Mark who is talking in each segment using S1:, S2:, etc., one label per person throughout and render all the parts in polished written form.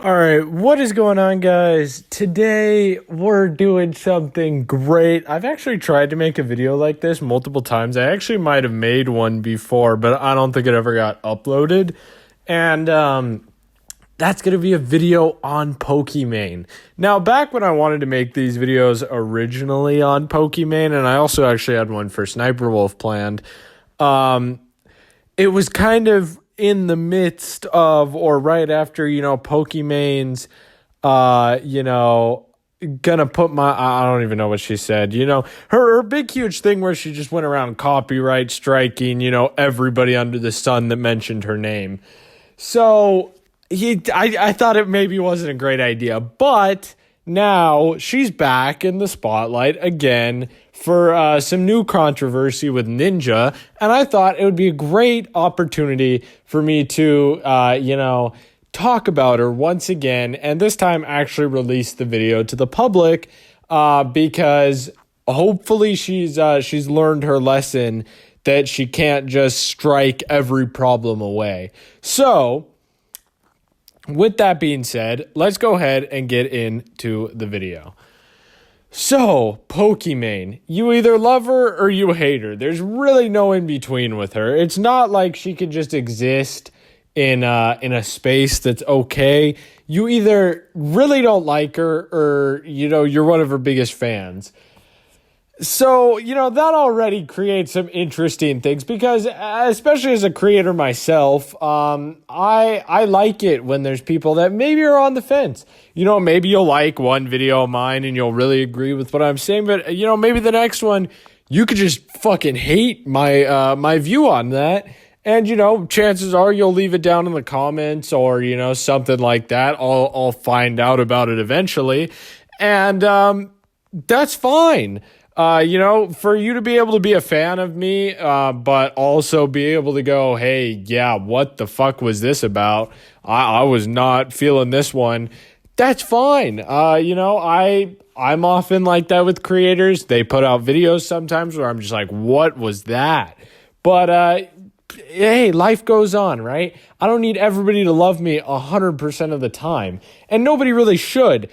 S1: All right, what is going on, guys? Today we're doing something great. I've actually tried to make a video like this multiple times. I actually might have made one before, but I don't think it ever got uploaded. And that's going to be a video on Pokimaine. Now, back when I wanted to make these videos originally on Pokimaine, and I also actually had one for Sniper Wolf planned, it was kind of in the midst of, or right after, Pokimaine's, gonna put I don't even know what she said, her big, huge thing where she just went around copyright striking, everybody under the sun that mentioned her name. So I thought it maybe wasn't a great idea, but now she's back in the spotlight again for some new controversy with Ninja, and I thought it would be a great opportunity for me to, talk about her once again, and this time actually release the video to the public, because hopefully she's learned her lesson that she can't just strike every problem away. So, with that being said, let's go ahead and get into the video. So, Pokimaine, you either love her or you hate her. There's really no in between with her. It's not like she could just exist in a space that's okay. You either really don't like her or, you're one of her biggest fans. So, that already creates some interesting things because, especially as a creator myself, I like it when there's people that maybe are on the fence. Maybe you'll like one video of mine and you'll really agree with what I'm saying, but, maybe the next one, you could just fucking hate my view on that. And, chances are you'll leave it down in the comments or, something like that. I'll find out about it eventually. And, that's fine. For you to be able to be a fan of me, but also be able to go, hey, yeah, what the fuck was this about? I was not feeling this one. That's fine. I'm often like that with creators. They put out videos sometimes where I'm just like, what was that? But, hey, life goes on, right? I don't need everybody to love me 100% of the time. And nobody really should.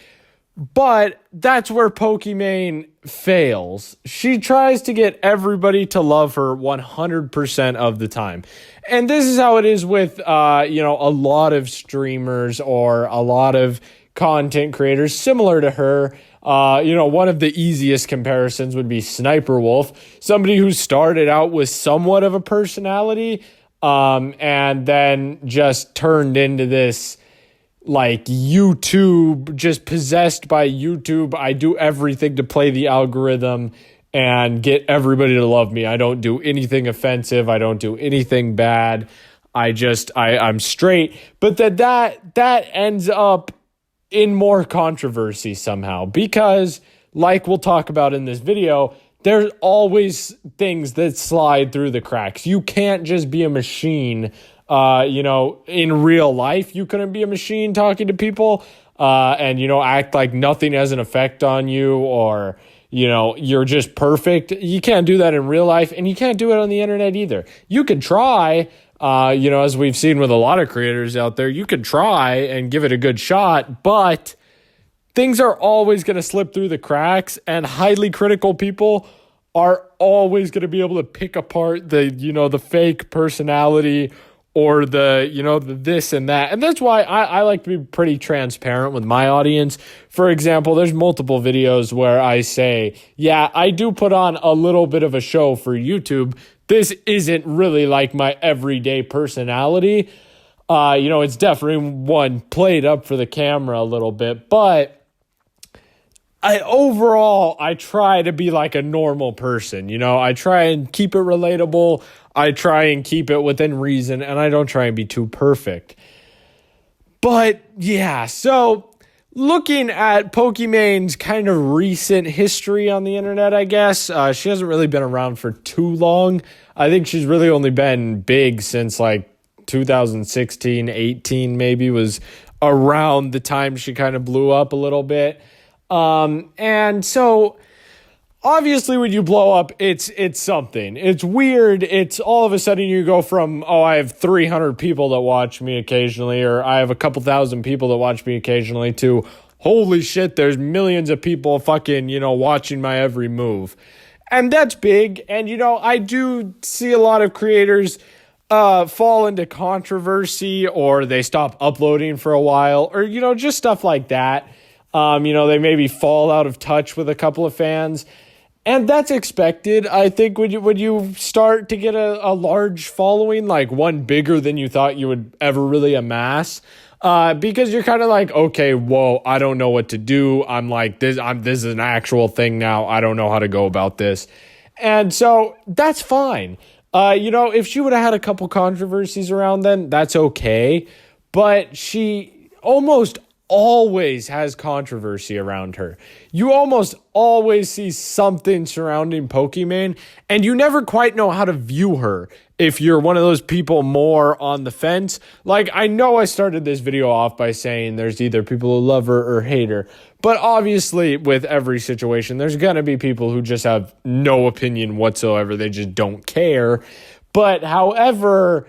S1: But that's where Pokimaine fails. She tries to get everybody to love her 100% of the time. And this is how it is with, a lot of streamers or a lot of content creators similar to her. One of the easiest comparisons would be Sniper Wolf, somebody who started out with somewhat of a personality, and then just turned into this, like, YouTube, just possessed by YouTube. I do everything to play the algorithm and get everybody to love me. I don't do anything offensive. I don't do anything bad. I'm straight. But that ends up in more controversy somehow because, like we'll talk about in this video, there's always things that slide through the cracks. You can't just be a machine. In real life, you couldn't be a machine talking to people, and, act like nothing has an effect on you or, you're just perfect. You can't do that in real life, and you can't do it on the internet either. You could try, as we've seen with a lot of creators out there, you could try and give it a good shot, but things are always going to slip through the cracks, and highly critical people are always going to be able to pick apart the fake personality or the this and that. And that's why I like to be pretty transparent with my audience. For example, there's multiple videos where I say, yeah, I do put on a little bit of a show for YouTube. This isn't really like my everyday personality. It's definitely one played up for the camera a little bit, but I try to be like a normal person. I try and keep it relatable. I try and keep it within reason, and I don't try and be too perfect. But yeah, so looking at Pokimaine's kind of recent history on the internet, I guess, she hasn't really been around for too long. I think she's really only been big since like 2016, 18 maybe was around the time she kind of blew up a little bit. And so obviously when you blow up, it's something. It's weird. It's all of a sudden you go from, oh, I have 300 people that watch me occasionally, or I have a couple thousand people that watch me occasionally, to holy shit, there's millions of people fucking, watching my every move. And that's big. And, I do see a lot of creators fall into controversy, or they stop uploading for a while, or, just stuff like that. They maybe fall out of touch with a couple of fans. And that's expected. I think when you start to get a large following, like one bigger than you thought you would ever really amass, because you're kind of like, okay, whoa, I don't know what to do. I'm like, this is an actual thing now. I don't know how to go about this. And so that's fine. If she would have had a couple controversies around then, that's okay. But she almost always has controversy around her. You almost always see something surrounding Pokimaine, and you never quite know how to view her if you're one of those people more on the fence. Like, I know I started this video off by saying there's either people who love her or hate her, but obviously with every situation, there's gonna be people who just have no opinion whatsoever. They just don't care. But however,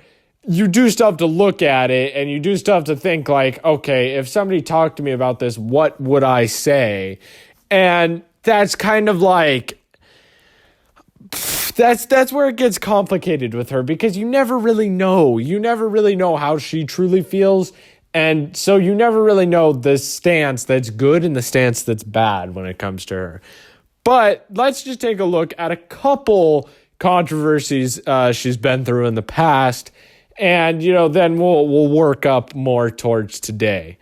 S1: you do stuff to look at it, and you do stuff to think like, okay, if somebody talked to me about this, what would I say? And that's kind of like, that's where it gets complicated with her, because you never really know. You never really know how she truly feels. And so you never really know the stance that's good and the stance that's bad when it comes to her. But let's just take a look at a couple controversies she's been through in the past. And, then we'll work up more towards today.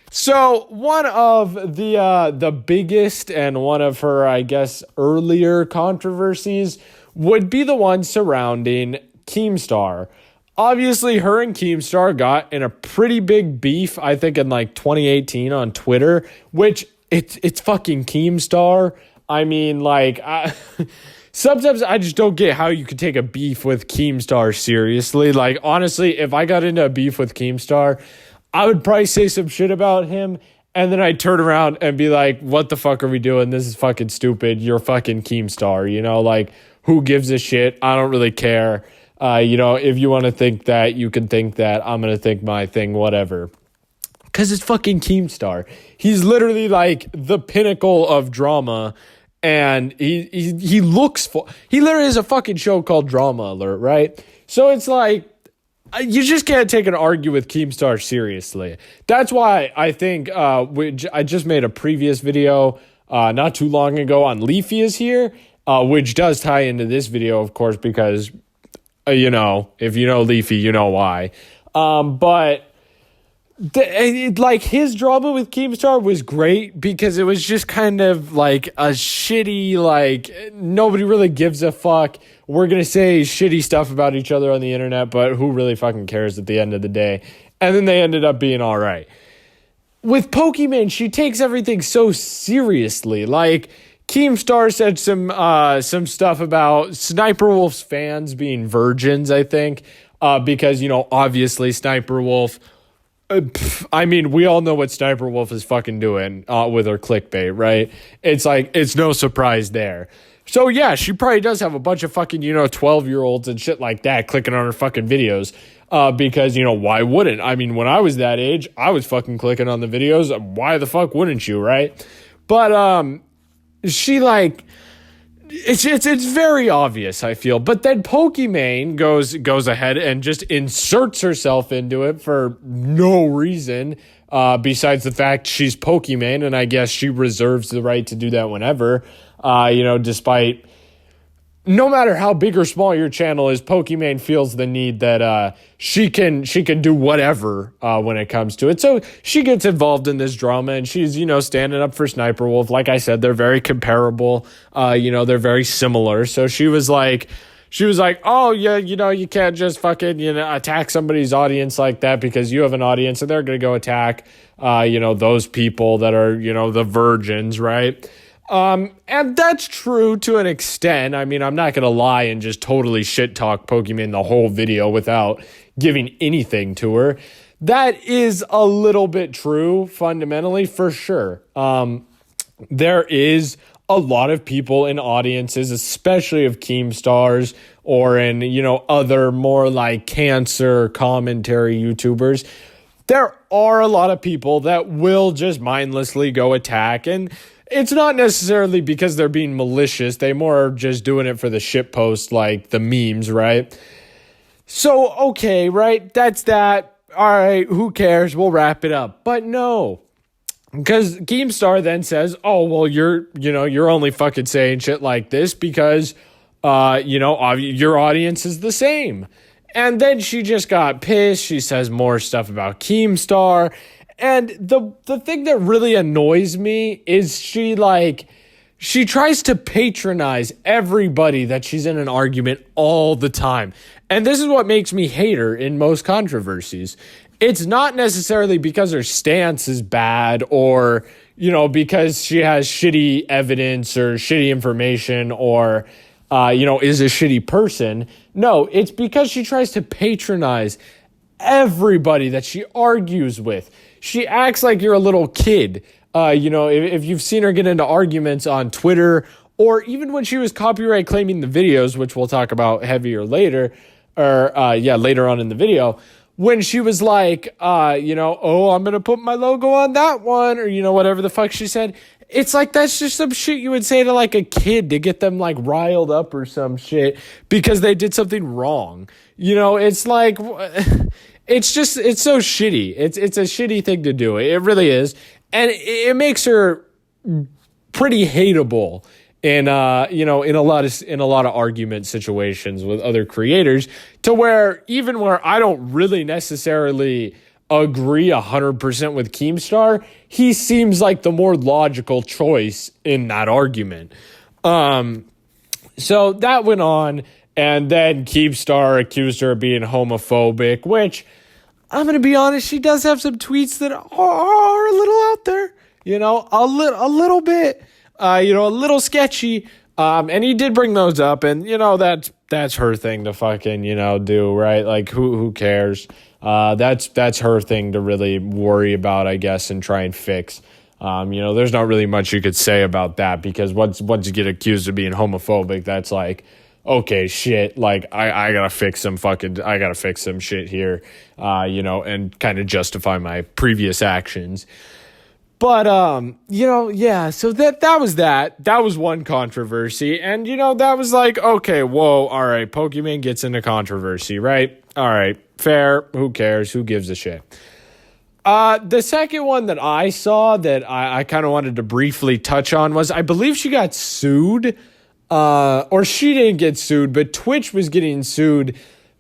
S1: So one of the biggest and one of her, I guess, earlier controversies would be the one surrounding Keemstar. Obviously, her and Keemstar got in a pretty big beef, I think in like 2018 on Twitter, which it's fucking Keemstar. I mean, like, sometimes I just don't get how you could take a beef with Keemstar seriously. Like, honestly, if I got into a beef with Keemstar, I would probably say some shit about him, and then I'd turn around and be like, what the fuck are we doing? This is fucking stupid. You're fucking Keemstar, like, who gives a shit? I don't really care. If you want to think that, you can think that. I'm going to think my thing, whatever. Because it's fucking Keemstar. He's literally like the pinnacle of drama. And he looks for, he literally has a fucking show called Drama Alert, right? So it's like, you just can't take an argue with Keemstar seriously. That's why I think, I just made a previous video not too long ago on Leafy is here, which does tie into this video, of course, because, if you know Leafy, you know why. But his drama with Keemstar was great because it was just kind of like a shitty, like, nobody really gives a fuck. We're going to say shitty stuff about each other on the internet, but who really fucking cares at the end of the day? And then they ended up being all right. With Pokimaine, she takes everything so seriously. Like, Keemstar said some stuff about Sniper Wolf's fans being virgins, I think, because, obviously Sniper Wolf, we all know what Sniper Wolf is fucking doing with her clickbait, right? It's like, it's no surprise there. So yeah, she probably does have a bunch of fucking, 12-year-olds and shit like that clicking on her fucking videos. Because, why wouldn't? I mean, when I was that age, I was fucking clicking on the videos. Why the fuck wouldn't you, right? But she it's very obvious, I feel. But then Pokimaine goes ahead and just inserts herself into it for no reason, besides the fact she's Pokimaine, and I guess she reserves the right to do that whenever. Despite, no matter how big or small your channel is, Pokimaine feels the need that she can do whatever when it comes to it. So she gets involved in this drama, and she's, standing up for Sniper Wolf. Like I said, they're very comparable. They're very similar. So she was like, oh, yeah, you can't just fucking, attack somebody's audience like that because you have an audience and they're going to go attack, those people that are, the virgins, right? And that's true to an extent. I mean, I'm not going to lie and just totally shit talk Pokimaine the whole video without giving anything to her. That is a little bit true, fundamentally, for sure. There is a lot of people in audiences, especially of Keemstars or in, other more like cancer commentary YouTubers, there are a lot of people that will just mindlessly go attack. And it's not necessarily because they're being malicious. They more are just doing it for the shitpost, like the memes, right? So, okay, right? That's that. All right, who cares? We'll wrap it up. But no. Because Keemstar then says, oh, well, you're only fucking saying shit like this because, your audience is the same. And then she just got pissed. She says more stuff about Keemstar. And the thing that really annoys me is she tries to patronize everybody that she's in an argument all the time. And this is what makes me hate her in most controversies. It's not necessarily because her stance is bad or, because she has shitty evidence or shitty information or, is a shitty person. No, it's because she tries to patronize everybody that she argues with. She acts like you're a little kid. If you've seen her get into arguments on Twitter or even when she was copyright claiming the videos, which we'll talk about heavier later, later on in the video, when she was like, I'm going to put my logo on that one or, whatever the fuck she said. It's like that's just some shit you would say to like a kid to get them like riled up or some shit because they did something wrong. It's like it's so shitty. It's a shitty thing to do. It really is. And it makes her pretty hateable in in a lot of argument situations with other creators to where I don't really necessarily agree 100% with Keemstar, he seems like the more logical choice in that argument. So that went on, and then Keemstar accused her of being homophobic, which I'm going to be honest, she does have some tweets that are a little out there, a little bit, a little sketchy. And he did bring those up, and that's her thing to fucking do, right? Like who cares? That's her thing to really worry about, I guess, and try and fix. There's not really much you could say about that because once you get accused of being homophobic, that's like, okay, shit, like I gotta fix some shit here, and kind of justify my previous actions. But, so that was that. That was one controversy. And, that was like, okay, whoa, all right, Pokimaine gets into controversy, right? All right, fair. Who cares? Who gives a shit? The second one that I saw that I kind of wanted to briefly touch on was I believe she got sued, or she didn't get sued, but Twitch was getting sued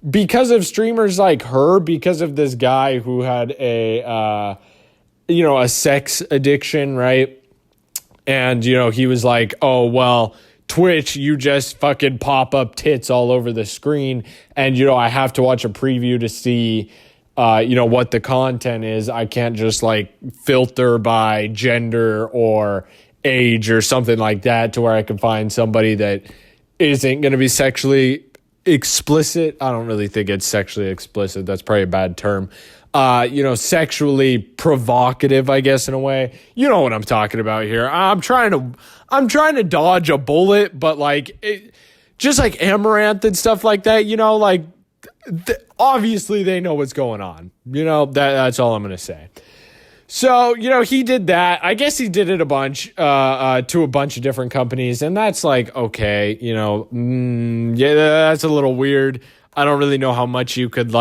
S1: because of streamers like her, because of this guy who had a sex addiction, right? And, he was like, oh, well, Twitch, you just fucking pop up tits all over the screen. And, I have to watch a preview to see, what the content is. I can't just like filter by gender or age or something like that to where I can find somebody that isn't going to be sexually explicit. I don't really think it's sexually explicit. That's probably a bad term. Sexually provocative, I guess, in a way. You know what I'm talking about here. I'm trying to dodge a bullet, but just like Amaranth and stuff like that, obviously they know what's going on. That's all I'm going to say. So, he did that. I guess he did it a bunch, to a bunch of different companies. And that's like, okay, that's a little weird. I don't really know how much you could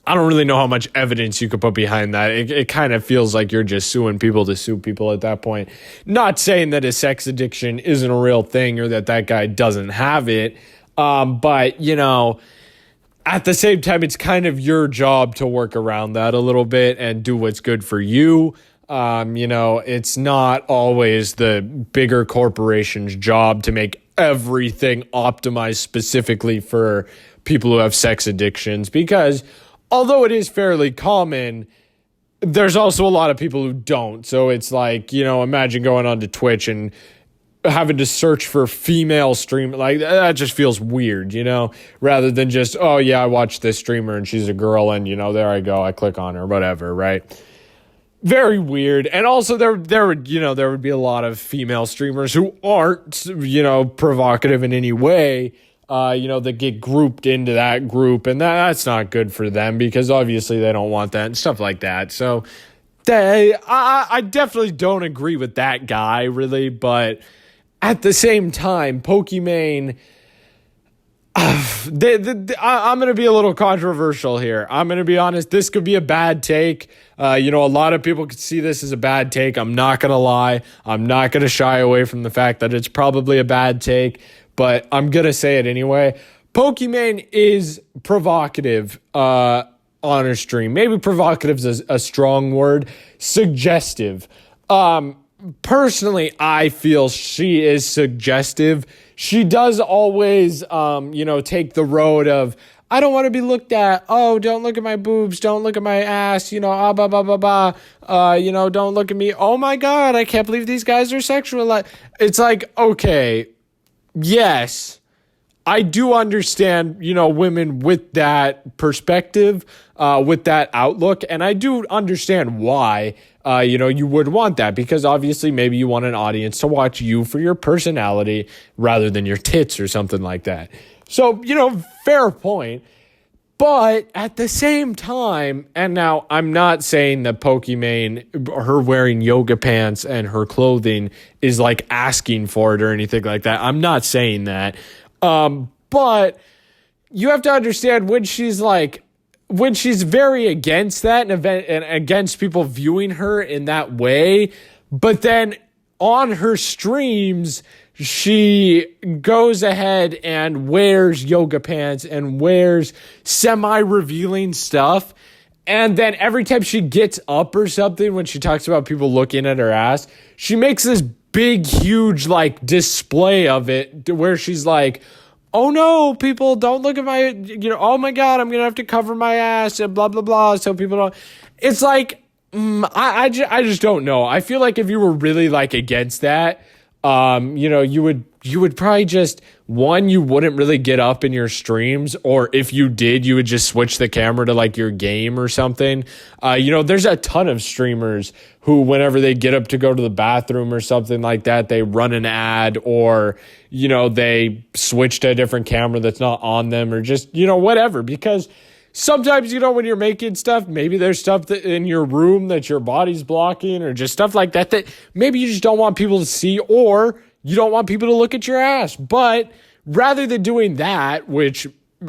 S1: I don't really know how much evidence you could put behind that. It kind of feels like you're just suing people to sue people at that point. Not saying that a sex addiction isn't a real thing or that guy doesn't have it. But, at the same time, it's kind of your job to work around that a little bit and do what's good for you. It's not always the bigger corporation's job to make everything optimized specifically for people who have sex addictions because although it is fairly common, there's also a lot of people who don't. So it's like, imagine going onto Twitch and having to search for female stream. Like, that just feels weird, rather than just, oh, yeah, I watched this streamer and she's a girl and, there I go. I click on her, whatever, right? Very weird. And also there would be a lot of female streamers who aren't, provocative in any way, that get grouped into that group, and that's not good for them because obviously they don't want that and stuff like that. So I definitely don't agree with that guy really, but at the same time, Pokimaine, I'm going to be a little controversial here. I'm going to be honest. This could be a bad take. A lot of people could see this as a bad take. I'm not going to lie. I'm not going to shy away from the fact that it's probably a bad take, but I'm going to say it anyway. Pokimaine is provocative on her stream. Maybe provocative is a strong word. Suggestive. Personally, I feel she is suggestive. She does always, take the road of, I don't want to be looked at. Oh, don't look at my boobs. Don't look at my ass. Blah, blah, blah, blah. Don't look at me. Oh, my God, I can't believe these guys are sexual. It's like, okay, yes, I do understand, women with that perspective, with that outlook. And I do understand why, you would want that because obviously maybe you want an audience to watch you for your personality rather than your tits or something like that. So, fair point. But at the same time, and now I'm not saying that Pokimaine, her wearing yoga pants and her clothing is like asking for it or anything like that. I'm not saying that. But you have to understand when she's very against that and against people viewing her in that way, but then on her streams, she goes ahead and wears yoga pants and wears semi-revealing stuff. And then every time she gets up or something, when she talks about people looking at her ass, she makes this big, huge, display of it where she's like, oh no, people don't look at my, oh my God, I'm going to have to cover my ass and blah, blah, blah. So people don't, it's like, I just don't know. I feel like if you were really against that, you would probably just, one, you wouldn't really get up in your streams, or if you did, you would just switch the camera to your game or something. There's a ton of streamers who, whenever they get up to go to the bathroom or something like that, they run an ad or, they switch to a different camera that's not on them or just, whatever, because sometimes, when you're making stuff, maybe there's stuff that in your room that your body's blocking or just stuff like that maybe you just don't want people to see, or you don't want people to look at your ass. But rather than doing that, which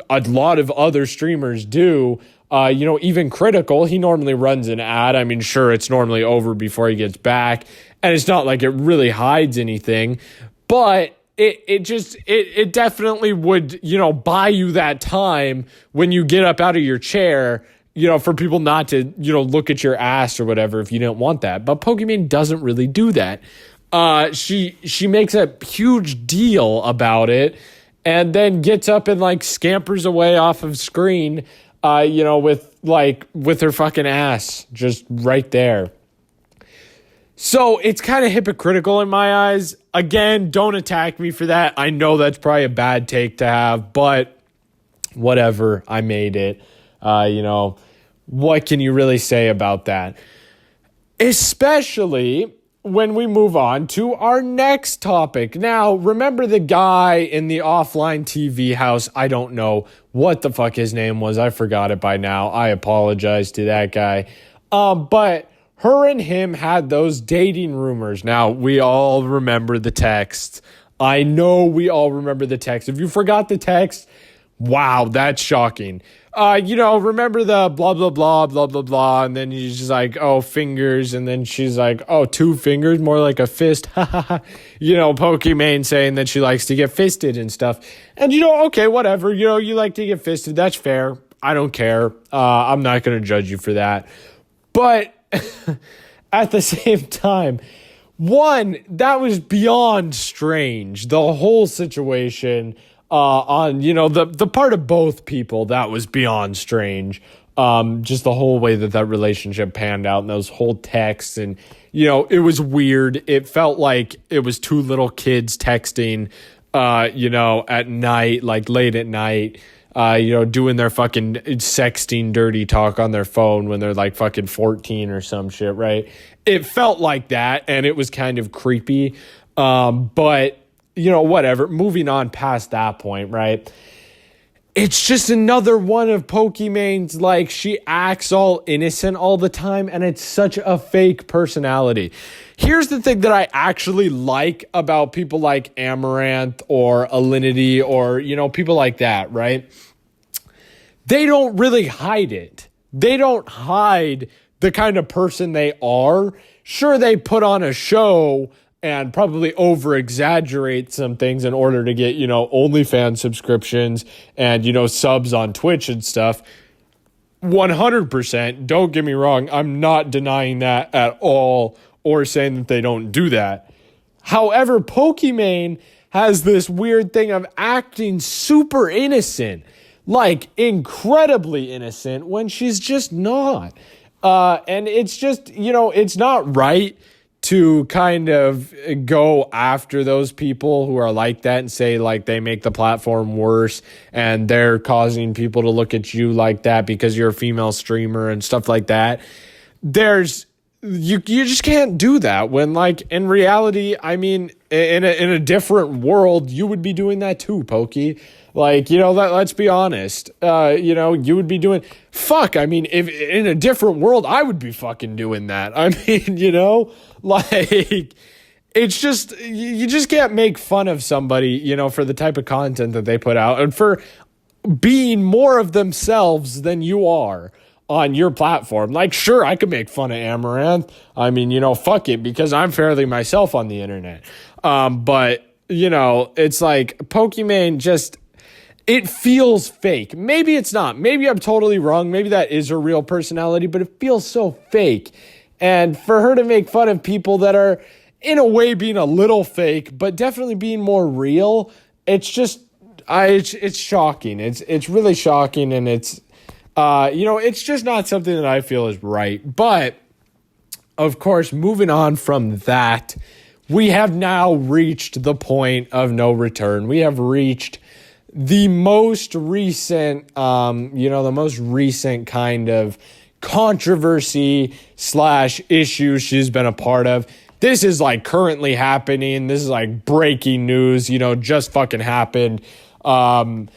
S1: a lot of other streamers do, even Critical, he normally runs an ad. I mean, sure, it's normally over before he gets back, and it's not like it really hides anything, but it definitely would, buy you that time when you get up out of your chair, for people not to, look at your ass or whatever if you don't want that. But Pokimaine doesn't really do that. She makes a huge deal about it and then gets up and scampers away off of screen, with her fucking ass just right there. So it's kind of hypocritical in my eyes. Again, don't attack me for that. I know that's probably a bad take to have, but whatever. I made it. What can you really say about that? Especially when we move on to our next topic. Now, remember the guy in the offline TV house? I don't know what the fuck his name was. I forgot it by now. I apologize to that guy. But her and him had those dating rumors. Now, we all remember the text. I know we all remember the text. If you forgot the text, wow, that's shocking. Remember the blah, blah, blah, blah, blah, blah. And then he's just like, oh, fingers. And then she's like, oh, 2 fingers, more like a fist. Pokimaine saying that she likes to get fisted and stuff. And, okay, whatever. You like to get fisted. That's fair. I don't care. I'm not going to judge you for that. But at the same time, one, that was beyond strange. The whole situation on, the part of both people, that was beyond strange. Just the whole way that relationship panned out and those whole texts and, it was weird. It felt like it was 2 little kids texting, at night, late at night. doing their fucking sexting dirty talk on their phone when they're like fucking 14 or some shit, right? It felt like that, and it was kind of creepy. But, whatever. Moving on past that point, right? It's just another one of Pokimaine's, like, she acts all innocent all the time, and it's such a fake personality. Here's the thing that I actually like about people like Amaranth or Alinity or, people like that, right? They don't really hide it. They don't hide the kind of person they are. Sure, they put on a show and probably over-exaggerate some things in order to get, OnlyFans subscriptions and, subs on Twitch and stuff. 100%. Don't get me wrong. I'm not denying that at all or saying that they don't do that. However, Pokimaine has this weird thing of acting super innocent, like incredibly innocent when she's just not. And it's just, it's not right to kind of go after those people who are like that and say like they make the platform worse and they're causing people to look at you like that because you're a female streamer and stuff like that. You just can't do that when, like, in reality, I mean, in a different world, you would be doing that too, Pokey. Like, let's be honest. You would be doing I mean, if in a different world, I would be fucking doing that. I mean, like, it's just, you just can't make fun of somebody, for the type of content that they put out and for being more of themselves than you are on your platform. Like, sure, I could make fun of Amaranth. I mean, fuck it, because I'm fairly myself on the internet. But, it's like Pokimaine just, it feels fake. Maybe it's not. Maybe I'm totally wrong. Maybe that is her real personality, but it feels so fake. And for her to make fun of people that are, in a way, being a little fake, but definitely being more real, it's just, it's shocking. It's really shocking, and it's, it's just not something that I feel is right. But, of course, moving on from that, we have now reached the point of no return. We have reached the most recent, the most recent kind of controversy / issue she's been a part of. This is like currently happening. This is like breaking news, just fucking happened. And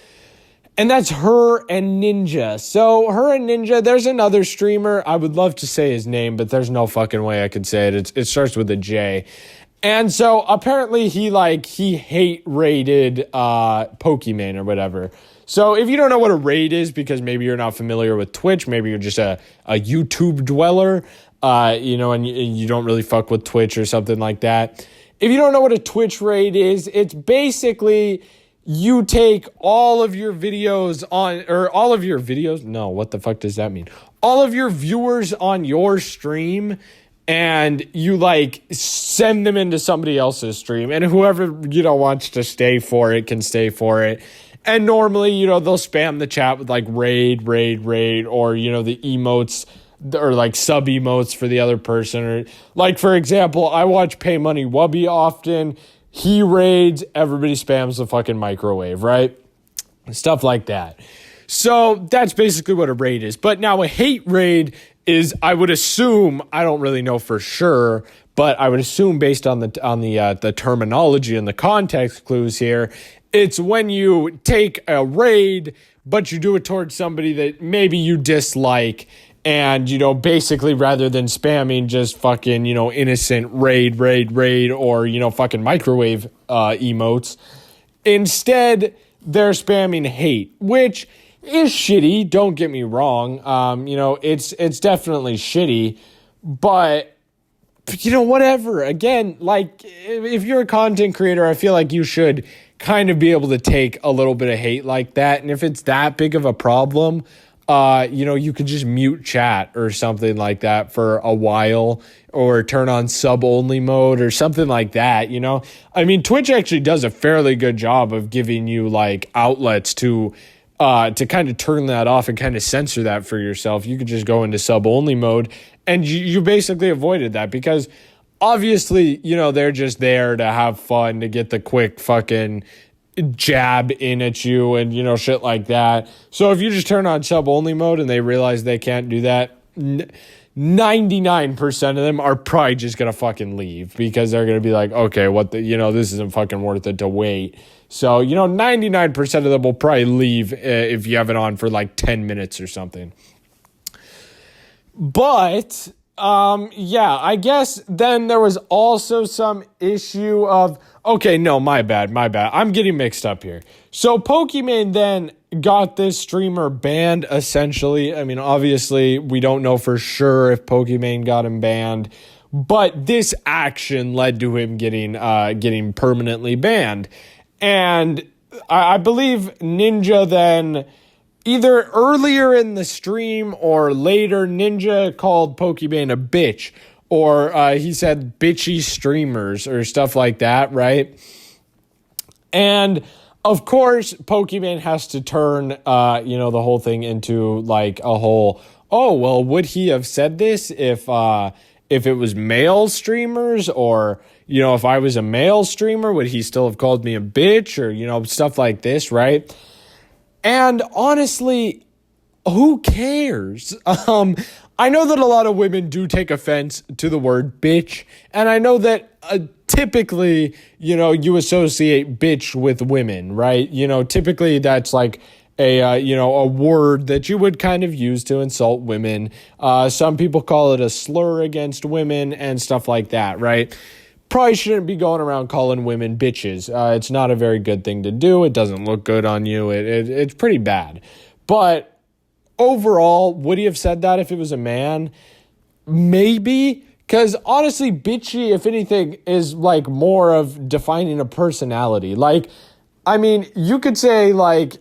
S1: that's her and Ninja. So her and Ninja, there's another streamer. I would love to say his name, but there's no fucking way I could say it. It starts with a J. And so apparently he hate raided Pokimaine or whatever. So if you don't know what a raid is, because maybe you're not familiar with Twitch, maybe you're just a YouTube dweller, and you don't really fuck with Twitch or something like that. If you don't know what a Twitch raid is, it's basically you take all of your videos no, what the fuck does that mean? All of your viewers on your stream, and you send them into somebody else's stream, and whoever, wants to stay for it can stay for it. And normally, they'll spam the chat with raid, or, the emotes or sub emotes for the other person. Or for example, I watch Pay Money Wubby often. He raids, everybody spams the fucking microwave, right? Stuff like that. So that's basically what a raid is. But now a hate raid is, I would assume, I don't really know for sure, but I would assume based on the terminology and the context clues here, it's when you take a raid, but you do it towards somebody that maybe you dislike, and, basically rather than spamming just fucking, innocent raid, or, fucking microwave emotes, instead they're spamming hate, which is shitty, don't get me wrong. It's definitely shitty, but whatever. Again, if you're a content creator, I feel like you should kind of be able to take a little bit of hate like that. And if it's that big of a problem, you could just mute chat or something like that for a while, or turn on sub only mode or something like that. I mean, Twitch actually does a fairly good job of giving you outlets to kind of turn that off and kind of censor that for yourself. You could just go into sub only mode, and you basically avoided that because obviously, they're just there to have fun, to get the quick fucking jab in at you and, shit like that. So if you just turn on sub only mode and they realize they can't do that, 99% of them are probably just going to fucking leave because they're going to be like, okay, this isn't fucking worth it to wait. So, 99% of them will probably leave if you have it on for like 10 minutes or something. But, I guess then there was also some issue of, okay, no, my bad. I'm getting mixed up here. So Pokimaine then got this streamer banned, essentially. I mean, obviously, we don't know for sure if Pokimaine got him banned, but this action led to him getting permanently banned. And I believe Ninja then, either earlier in the stream or later, Ninja called Pokimaine a bitch. Or he said bitchy streamers or stuff like that, right? And of course, Pokimaine has to turn, the whole thing into like a whole, oh, well, would he have said this if it was male streamers? Or, if I was a male streamer, would he still have called me a bitch? Or, stuff like this, right? And honestly, who cares? I know that a lot of women do take offense to the word bitch, and I know that typically, you associate bitch with women, right? Typically that's like a word that you would kind of use to insult women. Some people call it a slur against women and stuff like that, right? Probably shouldn't be going around calling women bitches. It's not a very good thing to do. It doesn't look good on you. It's pretty bad. But overall, would he have said that if it was a man? Maybe. Because honestly, bitchy, if anything, is like more of defining a personality. Like, I mean, you could say to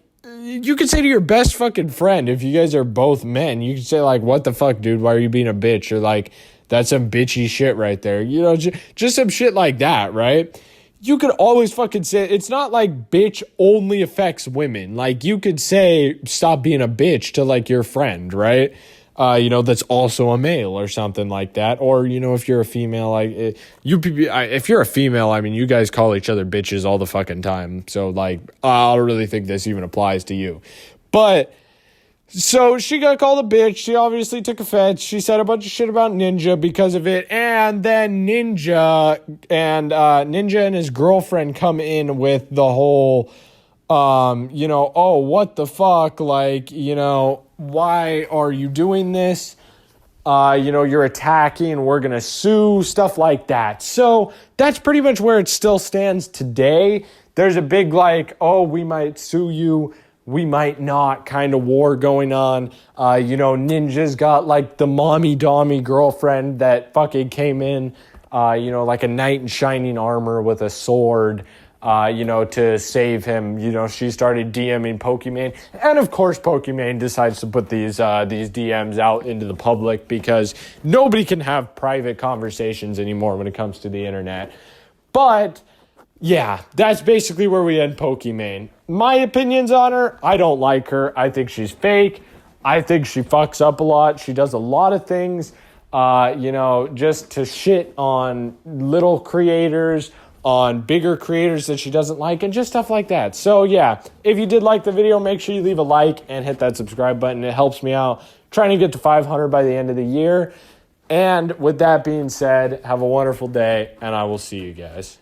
S1: your best fucking friend, if you guys are both men, you could say like, what the fuck, dude? Why are you being a bitch? Or like, that's some bitchy shit right there. Just some shit like that, right? You could always fucking say, it's not like bitch only affects women. Like, you could say, stop being a bitch to like your friend, right? That's also a male or something like that. Or, if you're a female, if you're a female, I mean, you guys call each other bitches all the fucking time. So like, I don't really think this even applies to you. But so she got called a bitch. She obviously took offense. She said a bunch of shit about Ninja because of it. And then Ninja and his girlfriend come in with the whole, oh, what the fuck? Like, why are you doing this? You're attacking. We're going to sue, stuff like that. So that's pretty much where it still stands today. There's a big like, oh, we might sue you. We might not kind of war going on. Ninja's got like the mommy-dommy girlfriend that fucking came in, like a knight in shining armor with a sword, to save him. She started DMing Pokimaine. And of course, Pokimaine decides to put these DMs out into the public because nobody can have private conversations anymore when it comes to the internet. But yeah, that's basically where we end Pokimaine. My opinions on her, I don't like her. I think she's fake. I think she fucks up a lot. She does a lot of things, just to shit on little creators, on bigger creators that she doesn't like, and just stuff like that. So yeah, if you did like the video, make sure you leave a like and hit that subscribe button. It helps me out trying to get to 500 by the end of the year. And with that being said, have a wonderful day, and I will see you guys.